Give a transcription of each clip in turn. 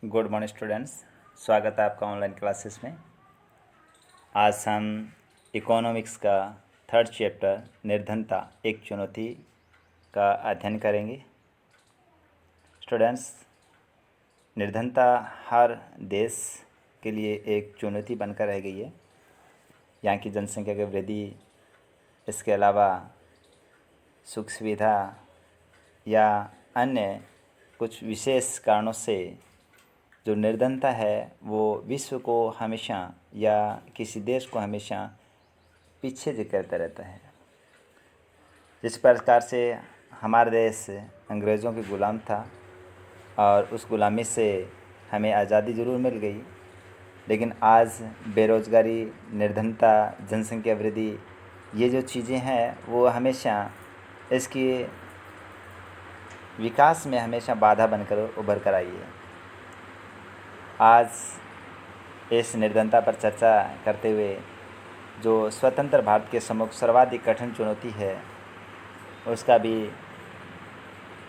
Good morning students, स्वागत है आपका ऑनलाइन क्लासेस में। आज हम इकोनॉमिक्स का थर्ड चैप्टर निर्धनता एक चुनौती का अध्ययन करेंगे। स्टूडेंट्स, निर्धनता हर देश के लिए एक चुनौती बनकर रह गई है। यहाँ की जनसंख्या की वृद्धि, इसके अलावा सुख सुविधा या अन्य कुछ विशेष कारणों से जो निर्धनता है वो विश्व को हमेशा या किसी देश को हमेशा पीछे करता रहता है। जिस प्रकार से हमारा देश अंग्रेज़ों की ग़ुलाम था और उस ग़ुलामी से हमें आज़ादी ज़रूर मिल गई, लेकिन आज बेरोज़गारी, निर्धनता, जनसंख्या वृद्धि, ये जो चीज़ें हैं वो हमेशा इसकी विकास में हमेशा बाधा बनकर उभर कर आई है। आज इस निर्धनता पर चर्चा करते हुए जो स्वतंत्र भारत के सम्मुख सर्वाधिक कठिन चुनौती है, उसका भी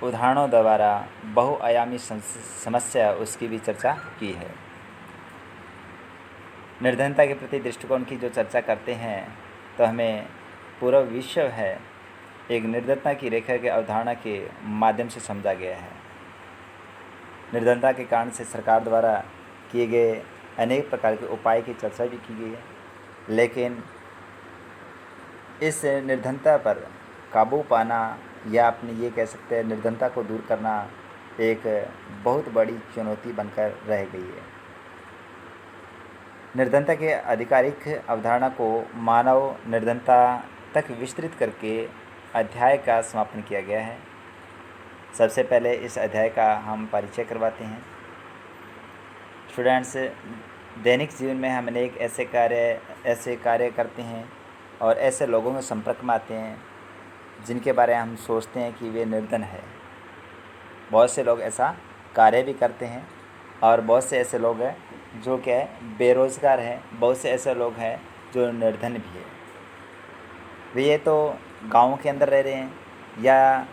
उदाहरणों द्वारा बहुआयामी समस्या उसकी भी चर्चा की है। निर्धनता के प्रति दृष्टिकोण की जो चर्चा करते हैं तो हमें पूरा विश्व है एक निर्धनता की रेखा के अवधारणा के माध्यम से समझा गया है। निर्धनता के कारण से सरकार द्वारा किए गए अनेक प्रकार के उपाय की चर्चा भी की गई है, लेकिन इस निर्धनता पर काबू पाना या अपने ये कह सकते हैं निर्धनता को दूर करना एक बहुत बड़ी चुनौती बनकर रह गई है। निर्धनता के आधिकारिक अवधारणा को मानव निर्धनता तक विस्तृत करके अध्याय का समापन किया गया है। सबसे पहले इस अध्याय का हम परिचय करवाते हैं। स्टूडेंट्स, दैनिक जीवन में हम अनेक ऐसे कार्य करते हैं और ऐसे लोगों के संपर्क में आते हैं जिनके बारे में हम सोचते हैं कि वे निर्धन है। बहुत से लोग ऐसा कार्य भी करते हैं और बहुत से ऐसे लोग हैं जो क्या है बेरोज़गार हैं। बहुत से ऐसे लोग हैं जो निर्धन भी है। वे ये तो गाँव के अंदर रह रहे हैं या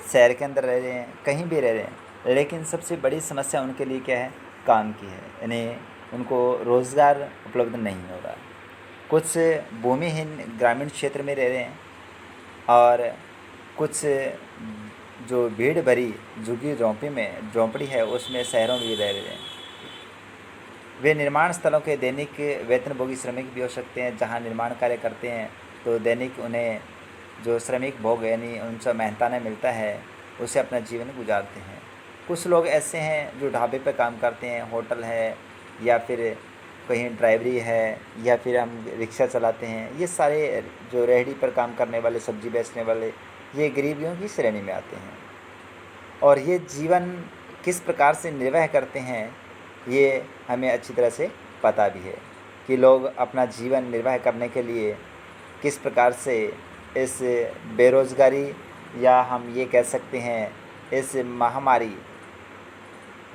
शहर के अंदर रह रहे हैं, कहीं भी रह रहे हैं, लेकिन सबसे बड़ी समस्या उनके लिए क्या है, काम की है। यानी उनको रोज़गार उपलब्ध नहीं हो रहा। कुछ भूमिहीन ग्रामीण क्षेत्र में रह रहे हैं और कुछ जो भीड़ भरी झुग्गी झोंपड़ी है उसमें शहरों में भी रह रहे हैं। वे निर्माण स्थलों के दैनिक वेतनभोगी श्रमिक भी हो सकते हैं। जहां निर्माण कार्य करते हैं तो दैनिक उन्हें जो श्रमिक भोग यानी उनसे मेहनताना मिलता है उससे अपना जीवन गुजारते हैं। कुछ लोग ऐसे हैं जो ढाबे पे काम करते हैं, होटल है या फिर कहीं ड्राइवरी है या फिर हम रिक्शा चलाते हैं। ये सारे जो रेहड़ी पर काम करने वाले, सब्जी बेचने वाले, ये गरीबियों की श्रेणी में आते हैं। और ये जीवन किस प्रकार से निर्वाह करते हैं ये हमें अच्छी तरह से पता भी है कि लोग अपना जीवन निर्वाह करने के लिए किस प्रकार से इस बेरोज़गारी या हम ये कह सकते हैं इस महामारी,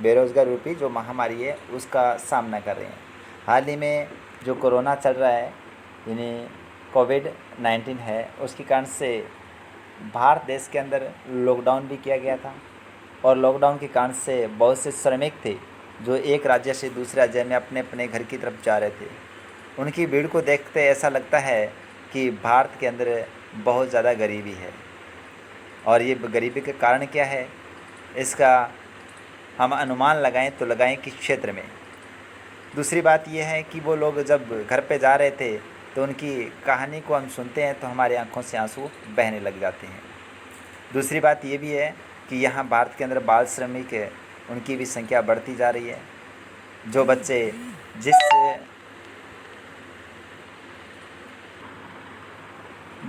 बेरोज़गार रूपी जो महामारी है उसका सामना कर रहे हैं। हाल ही में जो कोरोना चल रहा है यानी कोविड-19 है, उसके कारण से भारत देश के अंदर लॉकडाउन भी किया गया था और लॉकडाउन के कारण से बहुत से श्रमिक थे जो एक राज्य से दूसरे राज्य में अपने अपने घर की तरफ जा रहे थे। उनकी भीड़ को देखते ऐसा लगता है कि भारत के अंदर बहुत ज़्यादा गरीबी है। और ये गरीबी के कारण क्या है, इसका हम अनुमान लगाएं तो लगाएं किस क्षेत्र में। दूसरी बात यह है कि वो लोग जब घर पे जा रहे थे तो उनकी कहानी को हम सुनते हैं तो हमारी आंखों से आंसू बहने लग जाते हैं। दूसरी बात ये भी है कि यहाँ भारत के अंदर बाल श्रमिक है, उनकी भी संख्या बढ़ती जा रही है। जो बच्चे जिस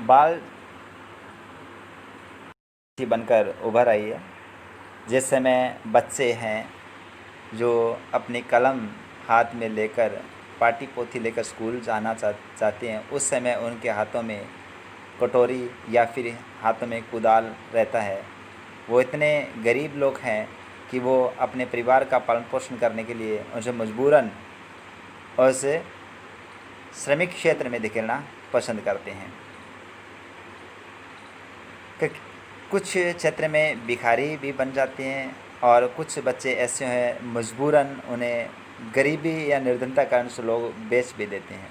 बाल बनकर उभर आई है, जिस समय बच्चे हैं जो अपनी कलम हाथ में लेकर, पाटी पोथी लेकर स्कूल जाना चाहते हैं, उस समय उनके हाथों में कटोरी या फिर हाथों में कुदाल रहता है। वो इतने गरीब लोग हैं कि वो अपने परिवार का पालन पोषण करने के लिए उनसे मजबूरन उस श्रमिक क्षेत्र में धकेलना पसंद करते हैं। कुछ क्षेत्र में भिखारी भी बन जाते हैं और कुछ बच्चे ऐसे हैं मजबूरन उन्हें गरीबी या निर्धनता के कारण से लोग बेच भी देते हैं।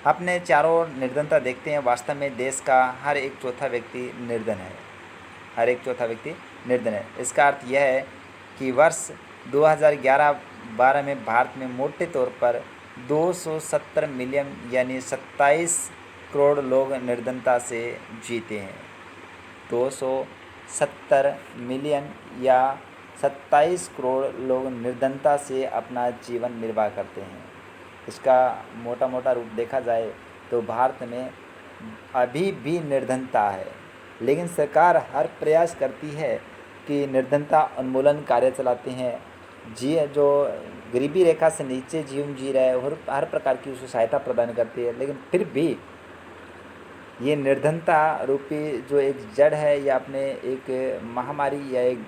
अपने चारों निर्धनता देखते हैं, वास्तव में देश का हर एक चौथा व्यक्ति निर्धन है, हर एक चौथा व्यक्ति निर्धन है। इसका अर्थ यह है कि वर्ष 2011-12 में भारत में मोटे तौर पर 270 मिलियन यानी 27 करोड़ लोग निर्धनता से जीते हैं। 270 मिलियन या 27 करोड़ लोग निर्धनता से अपना जीवन निर्वाह करते हैं। इसका मोटा मोटा रूप देखा जाए तो भारत में अभी भी निर्धनता है, लेकिन सरकार हर प्रयास करती है कि निर्धनता उन्मूलन कार्य चलाते हैं। जो गरीबी रेखा से नीचे जीवन जी रहा है और हर प्रकार की उसको सहायता प्रदान करती है, लेकिन फिर भी ये निर्धनता रूपी जो एक जड़ है या अपने एक महामारी या एक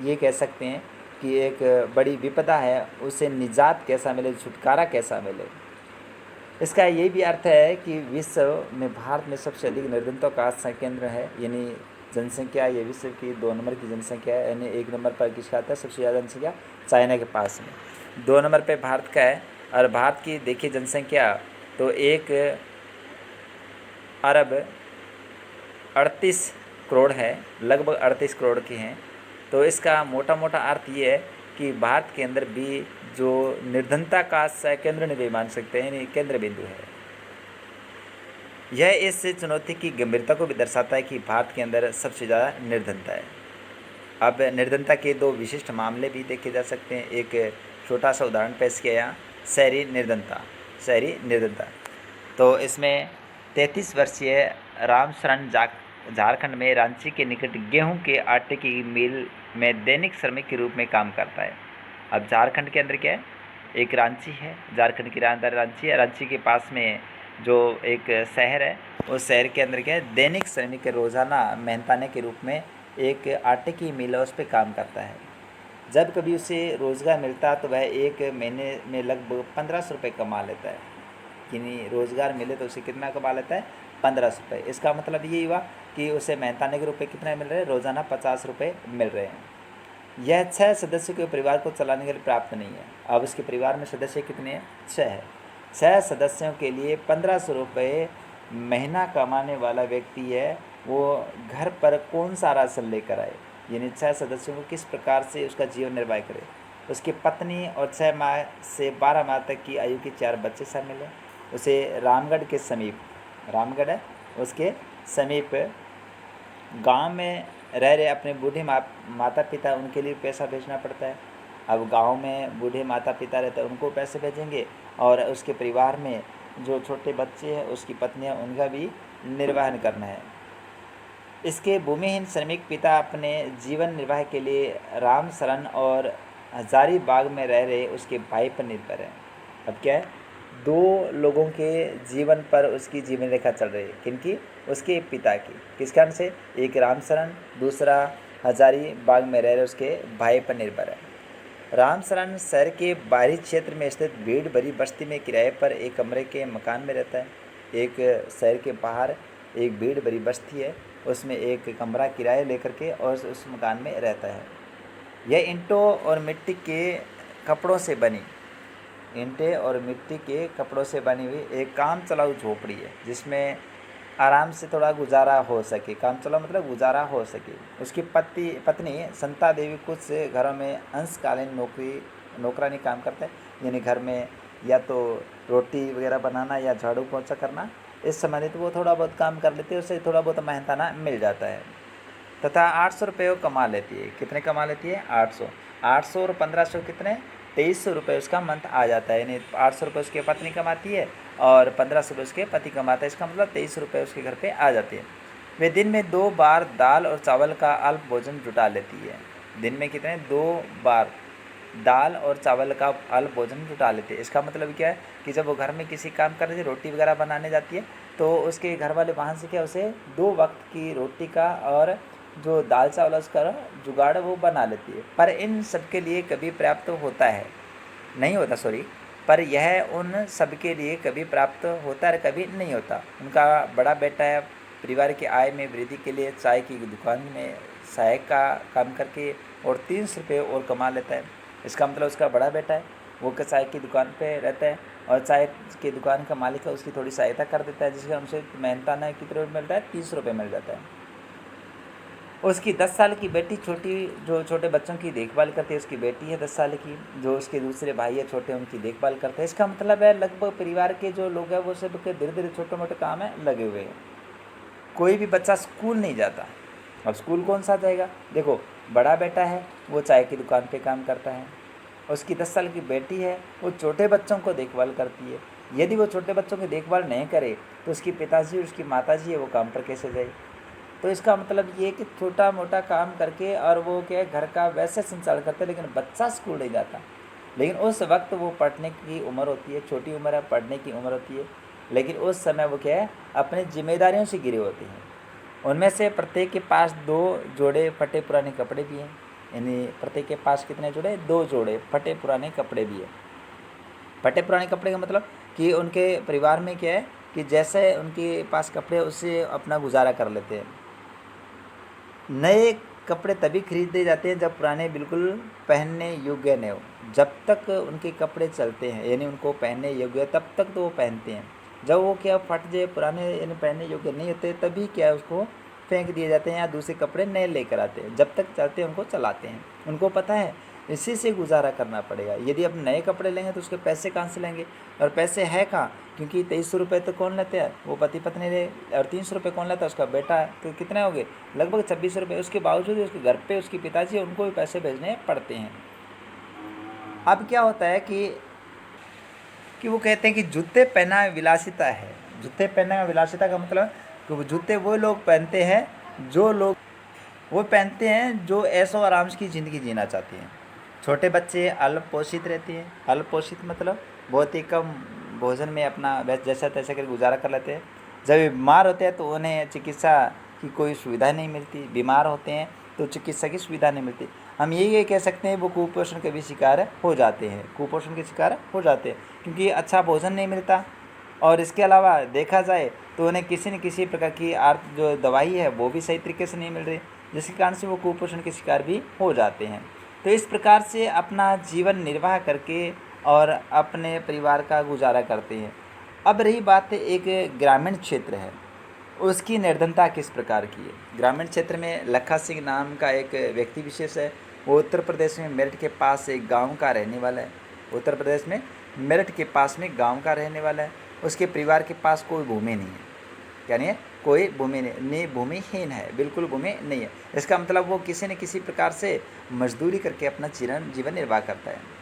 ये कह सकते हैं कि एक बड़ी विपदा है, उससे निजात कैसा मिले, छुटकारा कैसा मिले। इसका ये भी अर्थ है कि विश्व में भारत में सबसे अधिक निर्धनता का केंद्र है, यानी जनसंख्या ये विश्व की 2 नंबर की जनसंख्या है। यानी 1 नंबर पर किसका आता है सबसे ज़्यादा जनसंख्या? चाइना के पास में। 2 नंबर पे भारत का है। और भारत की देखिए जनसंख्या तो 1 अरब 38 करोड़ है, लगभग 38 करोड़ की हैं। तो इसका मोटा मोटा अर्थ ये है कि भारत के अंदर भी जो निर्धनता का केंद्र नहीं मान सकते हैं, यानी केंद्र बिंदु है। यह इस चुनौती की गंभीरता को भी दर्शाता है कि भारत के अंदर सबसे ज़्यादा निर्धनता है। अब निर्धनता के 2 विशिष्ट मामले भी देखे जा सकते हैं। एक छोटा सा उदाहरण पेश किया यहाँ, शहरी निर्धनता। तो इसमें 33 वर्षीय रामशरण झारखंड में रांची के निकट गेहूं के आटे की मिल में दैनिक श्रमिक के रूप में काम करता है। अब झारखंड के अंदर क्या है, एक रांची है, झारखंड की राजधानी रांची है। रांची के पास में जो एक शहर है, उस शहर के अंदर क्या है, दैनिक श्रमिक के रोज़ाना मेहनताने के रूप में एक आटे की मिल है, उस पर काम करता है। जब कभी उसे रोज़गार मिलता है तो वह एक महीने में लगभग 1500 रुपये कमा लेता है। यानी रोज़गार मिले तो उसे कितना कमा लेता है? 1500 रुपये। इसका मतलब ये हुआ कि उसे मेहनताने के रुपये कितने मिल रहे हैं? रोज़ाना 50 रुपये मिल रहे हैं। यह 6 सदस्यों के परिवार को चलाने के लिए प्राप्त नहीं है। अब उसके परिवार में सदस्य कितने हैं? 6 है। 6 सदस्यों के लिए 1500 रुपये महीना कमाने वाला व्यक्ति है, वो घर पर कौन सा राशन लेकर आए? यानी 6 सदस्यों को किस प्रकार से उसका जीवन निर्वाह करे। उसकी पत्नी और 6 माह से 12 माह तक की आयु के 4 बच्चे शामिल हैं। उसे रामगढ़ के समीप, रामगढ़ है उसके समीप गांव में रह रहे अपने बूढ़े माता पिता, उनके लिए पैसा भेजना पड़ता है। अब गांव में बूढ़े माता पिता रहते हैं, उनको पैसे भेजेंगे, और उसके परिवार में जो छोटे बच्चे हैं, उसकी पत्नियां, उनका भी निर्वहन करना है। इसके भूमिहीन श्रमिक पिता अपने जीवन निर्वाह के लिए राम शरण और हजारीबाग में रह रहे उसके भाई पर निर्भर है। अब क्या है, 2 लोगों के जीवन पर उसकी जीवन रेखा चल रही है। किनकी? उसके पिता की। किस कारण से? एक राम शरण, दूसरा हजारीबाग में रह रहे उसके भाई पर निर्भर है। राम शरण शहर के बाहरी क्षेत्र में स्थित भीड़ भरी बस्ती में किराए पर एक कमरे के मकान में रहता है। एक शहर के बाहर एक भीड़ भरी बस्ती है, उसमें एक कमरा किराए लेकर के और उस मकान में रहता है। यह ईंटों और मिट्टी के कपड़ों से बनी हुई एक काम चलाऊ झोपड़ी है, जिसमें आराम से थोड़ा गुजारा हो सके। काम चलाऊ मतलब गुजारा हो सके। उसकी पत्नी संता देवी कुछ घरों में अंशकालीन नौकरानी काम करता है, यानी घर में या तो रोटी वगैरह बनाना या झाड़ू पोछा करना, इस संबंधित वो थोड़ा बहुत काम कर लेती है, उससे थोड़ा बहुत मेहनताना मिल जाता है। तथा 800 रुपये कमा लेती है। कितने कमा लेती है? 800 और 1500 कितने? 2300 रुपये उसका मंथ आ जाता है। यानी 800 रुपये उसकी पत्नी कमाती है और 1500 रुपये उसके पति कमाता है। इसका मतलब 2300 रुपये उसके घर पे आ जाते हैं। वे दिन में 2 बार दाल और चावल का अल्प भोजन जुटा लेती है। दिन में कितने? 2 बार दाल और चावल का अल्प भोजन जुटा लेते हैं। इसका मतलब क्या है कि जब वो घर में किसी काम कर रही है, रोटी वगैरह बनाने जाती है, तो उसके घर वाले वहाँ से क्या उसे 2 वक्त की रोटी का और जो दाल चावल उसका जुगाड़ वो बना लेती है। पर इन सब के लिए कभी प्राप्त पर यह उन सब के लिए कभी प्राप्त होता है, कभी नहीं होता। उनका बड़ा बेटा परिवार की आय में वृद्धि के लिए चाय की दुकान में सहायक का काम करके और 300 रुपये और कमा लेता है। इसका मतलब उसका बड़ा बेटा है, वो चाय की दुकान पे रहता है और चाय की दुकान का मालिक है, उसकी थोड़ी सहायता कर देता है, जिससे उनसे मेहनताना कितने रुपये मिलता है, 30 रुपये मिल जाता है। उसकी 10 साल की बेटी छोटी, जो छोटे बच्चों की देखभाल करती है, उसकी बेटी है 10 साल की, जो उसके दूसरे भाई है छोटे, उनकी देखभाल करते हैं। इसका मतलब है लगभग परिवार के जो लोग हैं वो सब के धीरे धीरे छोटे मोटे काम में लगे हुए हैं। कोई भी बच्चा स्कूल नहीं जाता। अब स्कूल कौन सा जाएगा? देखो, बड़ा बेटा है वो चाय की दुकान पे काम करता है, उसकी 10 साल की बेटी है वो छोटे बच्चों को देखभाल करती है। यदि वो छोटे बच्चों की देखभाल नहीं करे तो उसकी पिताजी और उसकी माताजी है वो काम पर कैसे जाए? तो इसका मतलब ये कि छोटा मोटा काम करके और वो क्या है, घर का वैसे संचालन करते हैं, लेकिन बच्चा स्कूल नहीं जाता। लेकिन उस वक्त वो पढ़ने की उम्र होती है, छोटी उम्र है, पढ़ने की उम्र होती है, लेकिन उस समय वो क्या है, अपनी जिम्मेदारियों से घिरे होते हैं। उनमें से प्रत्येक के पास 2 जोड़े फटे पुराने कपड़े भी हैं, यानी प्रत्येक के पास कितने जोड़े? 2 जोड़े फटे पुराने कपड़े भी हैं। फटे पुराने कपड़े का मतलब कि उनके परिवार में क्या है कि जैसे उनके पास कपड़े उससे अपना गुजारा कर लेते हैं। नए कपड़े तभी खरीदे जाते हैं जब पुराने बिल्कुल पहनने योग्य न हो। जब तक उनके कपड़े चलते हैं यानी उनको पहनने योग्य है, तब तक तो वो पहनते हैं। जब वो क्या फट जाए, पुराने यानी पहनने योग्य नहीं होते, तभी क्या है उसको फेंक दिए जाते हैं या दूसरे कपड़े नए लेकर आते हैं। जब तक चलते हैं उनको चलाते हैं। उनको पता है इसी से गुजारा करना पड़ेगा। यदि आप नए कपड़े लेंगे तो उसके पैसे कहाँ से लेंगे? और पैसे है कहाँ? क्योंकि 2300 रुपये तो कौन लेते हैं? वो पति पत्नी ले। और 300 रुपये कौन लेता है? उसका बेटा है। तो कितने हो गए? लगभग 2600 रुपये। उसके बावजूद उसके घर पे उसकी पिताजी उनको भी पैसे भेजने पड़ते हैं। अब क्या होता है कि वो कहते हैं कि जूते पहना विलासिता है। जूते पहनना विलासिता का मतलब कि वो जूते वो लोग पहनते हैं जो लोग वो पहनते हैं जो ऐशो आराम की ज़िंदगी जीना चाहते हैं। छोटे बच्चे अल्प पोषित रहते हैं। अल्प पोषित मतलब बहुत ही कम भोजन में अपना जैसा तैसा कर गुजारा कर लेते हैं। जब वे बीमार होते हैं तो उन्हें चिकित्सा की कोई सुविधा नहीं मिलती। बीमार होते हैं तो चिकित्सा की सुविधा नहीं मिलती। हम यही कह सकते हैं वो कुपोषण के भी शिकार हो जाते हैं। कुपोषण के शिकार हो जाते हैं क्योंकि अच्छा भोजन नहीं मिलता, और इसके अलावा देखा जाए तो उन्हें किसी न किसी प्रकार की जो दवाई है वो भी सही तरीके से नहीं मिल रही, जिसके कारण से वो कुपोषण के शिकार भी हो जाते हैं। तो इस प्रकार से अपना जीवन निर्वाह करके और अपने परिवार का गुजारा करते हैं। अब रही बात एक ग्रामीण क्षेत्र है, उसकी निर्धनता किस प्रकार की है। ग्रामीण क्षेत्र में लखा सिंह नाम का एक व्यक्ति विशेष है। वो उत्तर प्रदेश में मेरठ के पास एक गांव का रहने वाला है। उत्तर प्रदेश में मेरठ के पास में गांव का रहने वाला है। उसके परिवार के पास कोई भूमि नहीं है, यानी कोई भूमि नहीं, भूमिहीन है, बिल्कुल भूमि नहीं है। इसका मतलब वो किसी न किसी प्रकार से मजदूरी करके अपना जीवन निर्वाह करता है।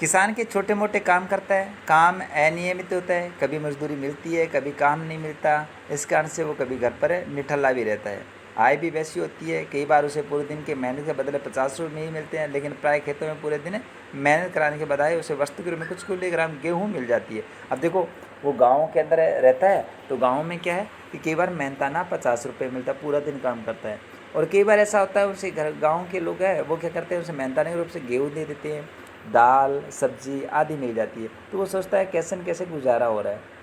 किसान के छोटे मोटे काम करता है, काम अनियमित होता है, कभी मजदूरी मिलती है कभी काम नहीं मिलता। इस कारण से वो कभी घर पर निठल्ला भी रहता है। आय भी वैसी होती है, कई बार उसे पूरे दिन के मेहनत के बदले 50 रुपये ही मिलते हैं, लेकिन प्राय खेतों में पूरे दिन मेहनत कराने के बजाय उसे वस्तु के रूप में कुछ किलोग्राम गेहूँ मिल जाती है। अब देखो, वो गाँव के अंदर रहता है तो गाँव में क्या है कि कई बार मेहनताना 50 रुपये मिलता है, पूरा दिन काम करता है। और कई बार ऐसा होता है उसे गाँव के लोग हैं वो क्या करते हैं, उसे मेहनताने के रूप से गेहूँ दे देते हैं, दाल सब्जी आदि मिल जाती है। तो वो सोचता है कैसे न कैसे गुजारा हो रहा है।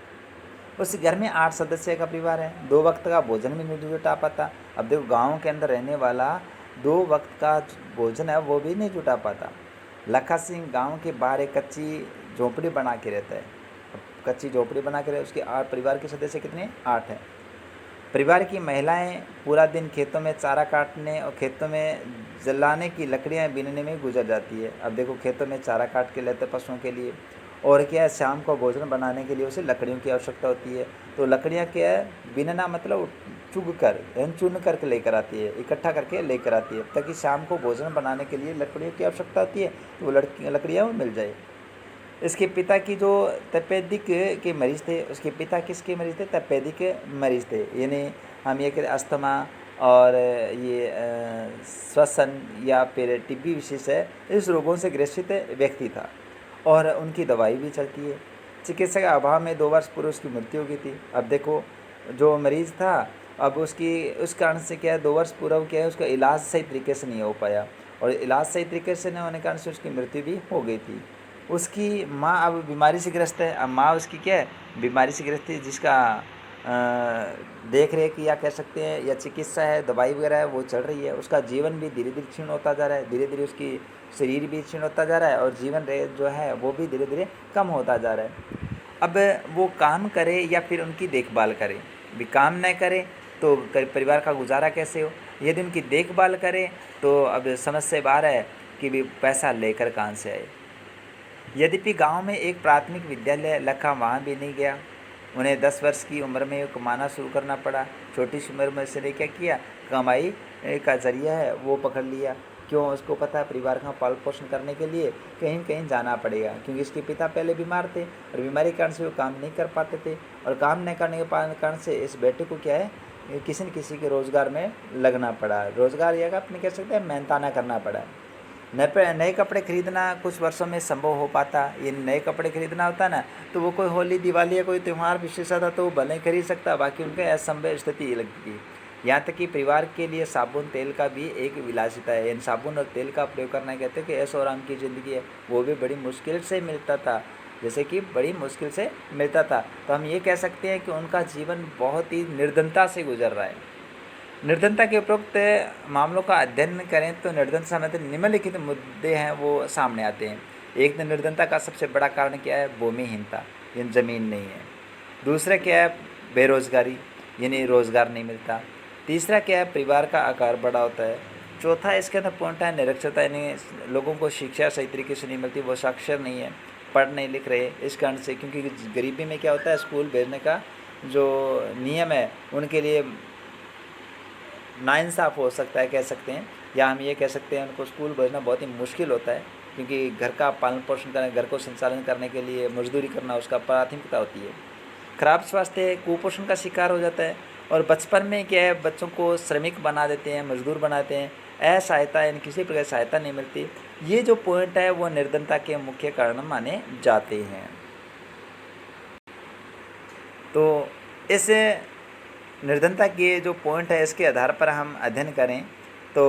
उस घर में 8 सदस्य का परिवार है, 2 वक्त का भोजन भी नहीं जुटा पाता। अब देखो, गांव के अंदर रहने वाला 2 वक्त का भोजन है वो भी नहीं जुटा पाता। लखा सिंह गांव के बाहर एक कच्ची झोंपड़ी बना के रहता है। अब कच्ची झोंपड़ी बना के उसके 8 परिवार के सदस्य कितने? 8 हैं। परिवार की महिलाएं पूरा दिन खेतों में चारा काटने और खेतों में जलाने की लकड़ियां बीनने में गुजर जाती है। अब देखो, खेतों में चारा काट के लेते पशुओं के लिए, और क्या है, शाम को भोजन बनाने के लिए उसे लकड़ियों की आवश्यकता होती है। तो लकड़ियां क्या है, बीनना मतलब चुग कर चुन करके लेकर आती है, इकट्ठा करके लेकर आती है, ताकि शाम को भोजन बनाने के लिए लकड़ियों की आवश्यकता होती है तो वो लकड़ियाँ मिल जाए। इसके पिता की जो तपेदिक के मरीज़ थे, उसके पिता किसके मरीज़ थे? तपेदिक के मरीज़ थे, यानी हम ये कहते अस्थमा और ये श्वसन या फिर टीबी विशेष है, इस रोगों से ग्रसित व्यक्ति था और उनकी दवाई भी चलती है। चिकित्सा के अभाव में 2 वर्ष पूर्व उसकी मृत्यु हो गई थी। अब देखो, जो मरीज़ था अब उस कारण से क्या है, 2 वर्ष पूर्व क्या है, उसका इलाज सही तरीके से नहीं हो पाया, और इलाज सही तरीके से नहीं होने के कारण से उसकी मृत्यु भी हो गई थी। उसकी माँ अब बीमारी से ग्रस्त है। अब माँ उसकी क्या है, बीमारी से ग्रस्त है, जिसका देख रेख या कह सकते हैं या चिकित्सा है, दवाई वगैरह है वो चल रही है, उसका जीवन भी धीरे धीरे क्षीण होता जा रहा है, धीरे धीरे उसकी शरीर भी क्षीण होता जा रहा है और जीवन रे जो है वो भी धीरे धीरे कम होता जा रहा है। अब वो काम करे या फिर उनकी देखभाल करे, भी काम न करे तो परिवार का गुजारा कैसे हो, यदि उनकी देखभाल करे तो अब समझ से बाहर है कि भी पैसा लेकर कहाँ से आए। यद्यपि गांव में एक प्राथमिक विद्यालय लखा, वहाँ भी नहीं गया। उन्हें 10 वर्ष की उम्र में कमाना शुरू करना पड़ा। छोटी सी उम्र में से क्या किया, कमाई का जरिया है वो पकड़ लिया। क्यों, उसको पता है परिवार का पालन पोषण करने के लिए कहीं कहीं जाना पड़ेगा, क्योंकि इसके पिता पहले बीमार थे और बीमारी के कारण से वो काम नहीं कर पाते थे, और काम नहीं करने के कारण से इस बेटे को क्या है, किसी न किसी के रोज़गार में लगना पड़ा। रोज़गार या अपने कह सकते हैं मेहनताना करना पड़ा। नए कपड़े खरीदना कुछ वर्षों में संभव हो पाता। ये नए कपड़े खरीदना होता ना तो वो कोई होली दिवाली या कोई त्यौहार विशेष था तो वो भले ही खरीद सकता, बाकी उनके असंभव स्थिति लगती है। यहाँ तक कि परिवार के लिए साबुन तेल का भी एक विलासिता है। इन साबुन और तेल का प्रयोग करना कहते हैं कि ऐशो आराम की ज़िंदगी है, वो भी बड़ी मुश्किल से मिलता था, जैसे कि बड़ी मुश्किल से मिलता था। तो हम ये कह सकते हैं कि उनका जीवन बहुत ही निर्धनता से गुजर रहा है। निर्धनता के उपरोक्त मामलों का अध्ययन करें तो निर्धनता से संबंधित निम्नलिखित मुद्दे हैं वो सामने आते हैं। एक तो निर्धनता का सबसे बड़ा कारण क्या है, भूमिहीनता, यानी ज़मीन नहीं है। दूसरा क्या है, बेरोज़गारी, यानी रोज़गार नहीं मिलता। तीसरा क्या है, परिवार का आकार बड़ा होता है। चौथा इसके अंदर पॉइंट है निरक्षरता, यानी लोगों को शिक्षा सही तरीके से नहीं मिलती, वो साक्षर नहीं है, पढ़ नहीं लिख रहे इस कारण से, क्योंकि गरीबी में क्या होता है, स्कूल भेजने का जो नियम है उनके लिए नाइंसाफ़ हो सकता है कह सकते हैं, या हम ये कह सकते हैं उनको स्कूल भेजना बहुत ही मुश्किल होता है, क्योंकि घर का पालन पोषण करने, घर को संचालन करने के लिए मजदूरी करना उसका प्राथमिकता होती है। खराब स्वास्थ्य, कुपोषण का शिकार हो जाता है, और बचपन में क्या है, बच्चों को श्रमिक बना देते हैं, मजदूर बनाते हैं, असहायता यानी किसी प्रकार सहायता नहीं मिलती। ये जो पॉइंट है वो निर्धनता के मुख्य कारण माने जाते हैं। तो इस निर्धनता के जो पॉइंट है इसके आधार पर हम अध्ययन करें तो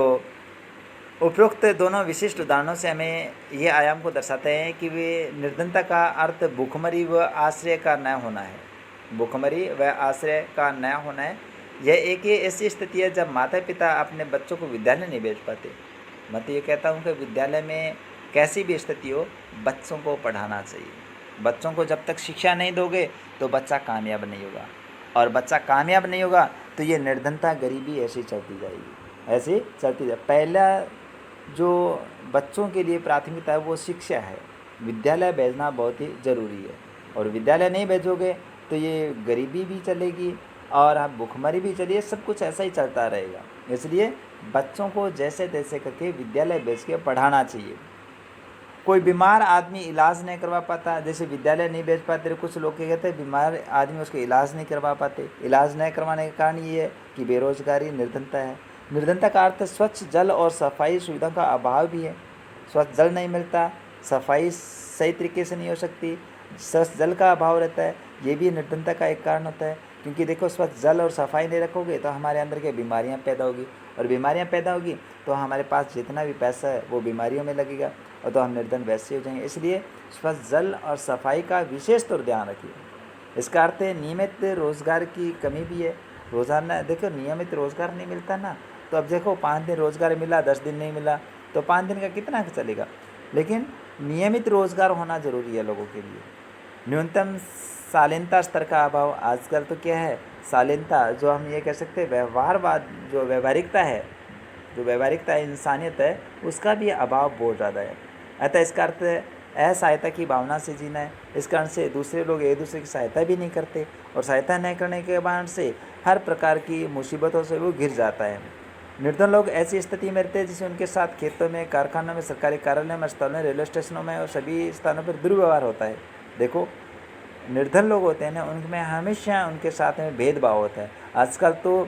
उपरोक्त दोनों विशिष्ट उदाहरणों से हमें ये आयाम को दर्शाते हैं कि वे निर्धनता का अर्थ भूखमरी व आश्रय का न होना है। भूखमरी व आश्रय का न होना है, यह एक ऐसी स्थिति है जब माता पिता अपने बच्चों को विद्यालय नहीं भेज पाते। मैं तो ये कहता हूँ कि विद्यालय में कैसी भी स्थिति हो बच्चों को पढ़ाना चाहिए। बच्चों को जब तक शिक्षा नहीं दोगे तो बच्चा कामयाब नहीं होगा, और बच्चा कामयाब नहीं होगा तो ये निर्धनता गरीबी ऐसी चलती जाएगी, ऐसी चलती जाए। पहला जो बच्चों के लिए प्राथमिकता है वो शिक्षा है। विद्यालय भेजना बहुत ही ज़रूरी है, और विद्यालय नहीं भेजोगे तो ये गरीबी भी चलेगी और आप भुखमरी भी चलिए, सब कुछ ऐसा ही चलता रहेगा। इसलिए बच्चों को जैसे तैसे करके विद्यालय भेज के पढ़ाना चाहिए। कोई बीमार आदमी इलाज नहीं करवा पाता, जैसे विद्यालय नहीं भेज पाते, कुछ लोग क्या कहते हैं बीमार आदमी उसके इलाज नहीं करवा पाते। इलाज नहीं करवाने का कारण ये है कि बेरोजगारी, निर्धनता है। निर्धनता का अर्थ स्वच्छ जल और सफाई सुविधा का अभाव भी है। स्वच्छ जल नहीं मिलता, सफाई सही तरीके से नहीं हो सकती, स्वच्छ जल का अभाव रहता है, ये भी निर्धनता का एक कारण होता है। क्योंकि देखो स्वच्छ जल और सफाई नहीं रखोगे तो हमारे अंदर के बीमारियां पैदा होगी, और बीमारियां पैदा होगी तो हमारे पास जितना भी पैसा है वो बीमारियों में लगेगा, और तो हम निर्धन वैसे हो जाएंगे। इसलिए स्वच्छ जल और सफाई का विशेष तौर ध्यान रखिए। इसका अर्थ है नियमित रोज़गार की कमी भी है। रोज़ाना देखो नियमित रोज़गार नहीं मिलता ना, तो अब देखो 5 दिन रोज़गार मिला, 10 दिन नहीं मिला, तो 5 दिन का कितना चलेगा। लेकिन नियमित रोज़गार होना ज़रूरी है लोगों के लिए। न्यूनतम शालीनता स्तर का अभाव, आजकल तो क्या है शालीनता, जो हम ये कह सकते हैं व्यवहारवाद, जो व्यवहारिकता है, जो व्यवहारिकता इंसानियत है, उसका भी अभाव बहुत ज़्यादा है। अतः इसका अर्थ असहायता की भावना से जीना है। इस कारण से दूसरे लोग एक दूसरे की सहायता भी नहीं करते, और सहायता नहीं करने के कारण से हर प्रकार की मुसीबतों से वो घिर जाता है। निर्धन लोग ऐसी स्थिति में रहते हैं जिससे उनके साथ खेतों में, कारखानों में, सरकारी कार्यालयों में, अस्पतालों में, रेलवे स्टेशनों में और सभी स्थानों पर दुर्व्यवहार होता है। देखो निर्धन लोग होते हैं ना, उनमें हमेशा उनके साथ में भेदभाव होता है। आजकल तो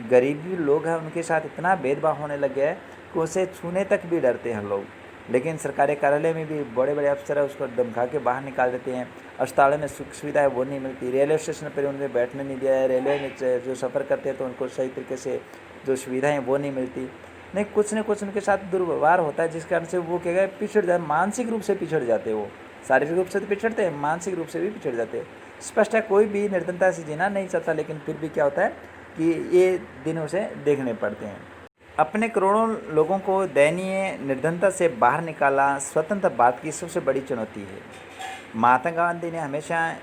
गरीबी लोग हैं उनके साथ इतना भेदभाव होने लग गया है कि उसे छूने तक भी डरते हैं लोग। लेकिन सरकारी कार्यालय में भी बड़े बड़े अफसर है उसको धमका के बाहर निकाल देते हैं। अस्पतालों में सुख सुविधा है वो नहीं मिलती, रेलवे स्टेशन पर उन्हें बैठने नहीं दिया है, रेलवे में जो सफ़र करते हैं तो उनको सही तरीके से जो सुविधाएँ वो नहीं मिलती। नहीं कुछ न कुछ उनके साथ दुर्व्यवहार होता है, जिस कारण से वो क्या पिछड़ जाए, मानसिक रूप से पिछड़ जाते हैं। वो शारीरिक रूप से तो पिछड़ते हैं, मानसिक रूप से भी पिछड़ जाते हैं। स्पष्ट है, कोई भी निर्धनता से जीना नहीं चाहता, लेकिन फिर भी क्या होता है कि ये दिन उसे देखने पड़ते हैं। अपने करोड़ों लोगों को दयनीय निर्धनता से बाहर निकाला स्वतंत्र भारत की सबसे बड़ी चुनौती है। महात्मा गांधी ने हमेशा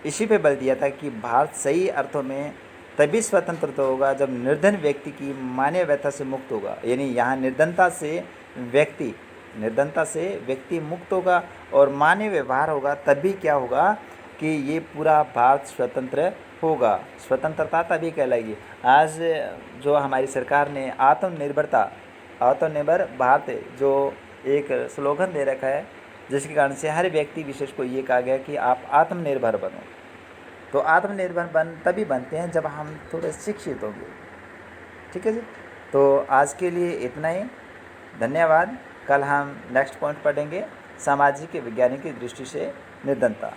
इसी पे बल दिया था कि भारत सही अर्थों में तभी स्वतंत्र तो होगा जब निर्धन व्यक्ति की मानवीय व्यथा से मुक्त होगा। यानी यहाँ निर्धनता से व्यक्ति मुक्त होगा और मानवीय व्यवहार होगा, तभी क्या होगा कि ये पूरा भारत स्वतंत्र होगा। स्वतंत्रता तभी कहलाएगी। आज जो हमारी सरकार ने आत्मनिर्भर भारत जो एक स्लोगन दे रखा है, जिसके कारण से हर व्यक्ति विशेष को ये कहा गया कि आप आत्मनिर्भर बनो। तो आत्मनिर्भर तभी बनते हैं जब हम थोड़े शिक्षित होंगे। ठीक है जी, तो आज के लिए इतना ही, धन्यवाद। कल हम नेक्स्ट पॉइंट पढ़ेंगे, सामाजिक वैज्ञानिक की दृष्टि से निर्धनता।